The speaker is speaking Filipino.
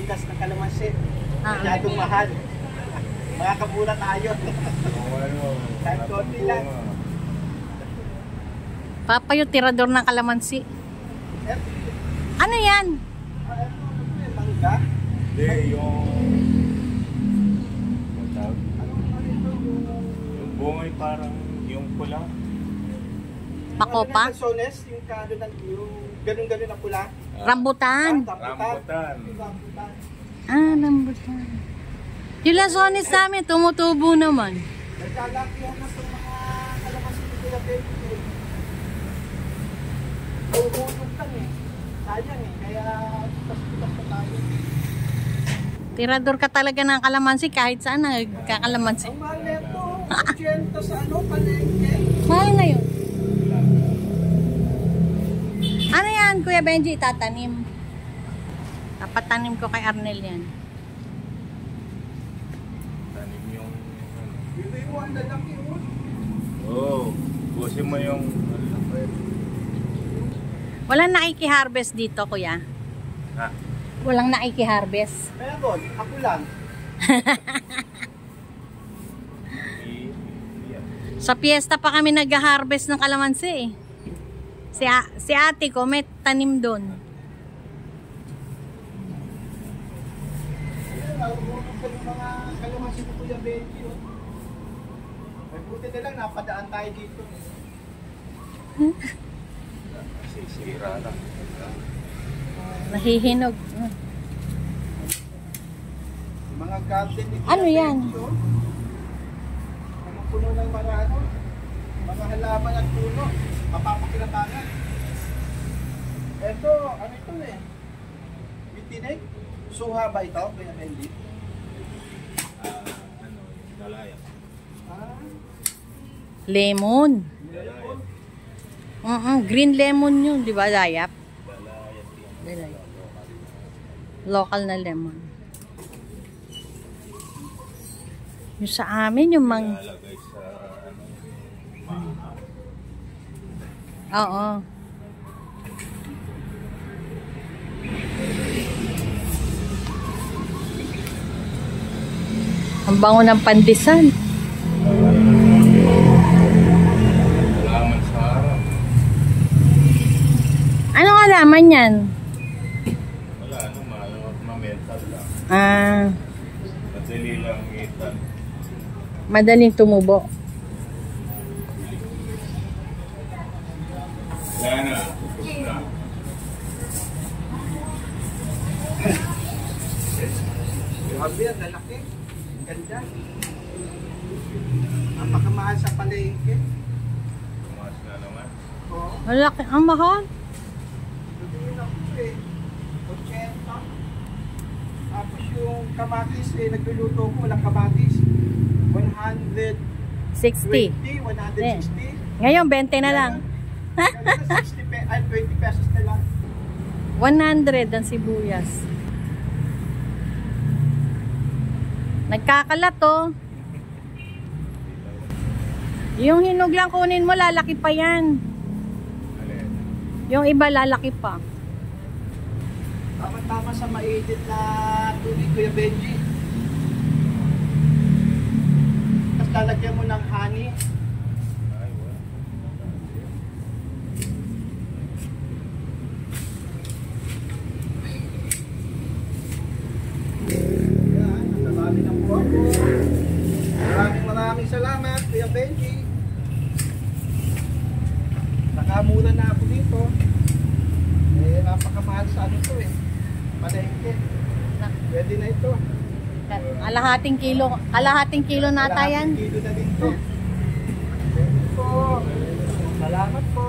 bigas ng kalamansi. Masyadong mahal. Makakabura tayo. Kahit konti lang. Papa yung tirador ng kalamansi. Ano yan? Mangga? Hindi, yung bungay parang yung pula. Makopa? Yung ganun-ganun na pula. Rambutan. Rambutan. Rambutan. Yung lasones namin, tumutubo naman. Nagkalakihan na sa mga kalamansi ni Kuya Benji. Nauhulog lang eh. Sayang eh. Kaya tas-tas pa tayo. Tirador ka talaga ng kalamansi kahit saan nagkakalamansi. Ang mahal na ito. 80 sa palengke. Mahal na yun. Ano yan, Kuya Benji? Tatanim. Tapatanim ko kay Arnel yan. Tanim yung... Dito yung ang lalaki yun. Oo. Busin mo yung... Walang naiki-harvest dito, Kuya. Ha? Walang naiki-harvest. Meron. Ako lang. Sa piyesta pa kami nag-harvest ng kalamansi eh. Si ate ko may tanim doon. Nauhulog sa mga kalamansi ni Kuya Benji. May buti na lang napadaan tayo dito. Sisira na. Nahihinog. Mga garden ni Kuya Ano yan? Benji, oh. Mga puno ng marano. Mga halaman at puno. Mapapakilatangan. Ito, ano ito eh? Bitinig? Suha ba ito, Kuya Benji? Ano, dalaya. Ah, Lemon. Dalaya. Green lemon yun, di ba, Dayap? Dalaya. Dalaya. Local na lemon. Yung sa amin, yung Lalagay sa ano, maha. Oo. Ang bango ng pandisan. Halaman sa harap. Anong alaman yan? Wala, ano, ma-mental lang. Madali lang itan. Madaling tumubo. Wala na, tapos na. grabe yan, lalaki. Ganda. Napakamahal sa palengke. Tumas na naman. Oo. Malaki. Ang mahal. Sabihin ako eh. 80. Tapos yung kamatis eh, nagluluto ko, walang kamatis. 120, 60. 160. Ngayon, 20 na lang. Ganun na 60 ay 20 pesos na lang. 100 ang sibuyas. Nagkakalat to. Yung hinog lang kunin mo, lalaki pa yan. Alin? Yung iba, lalaki pa. Tama-tama sa mainit na tubig, Kuya Benji. Tapos lalagyan mo ng honey. Ay, wala. Yan, nakarami na po ako. Maraming salamat, Kuya Benji. Nakamura na ako dito. Eh, napakamahal sa ano to eh. Palengke. Pwede na ito. Kalahating kilo nata yan. Kalahating kilo na din to. Thank you po. Salamat po.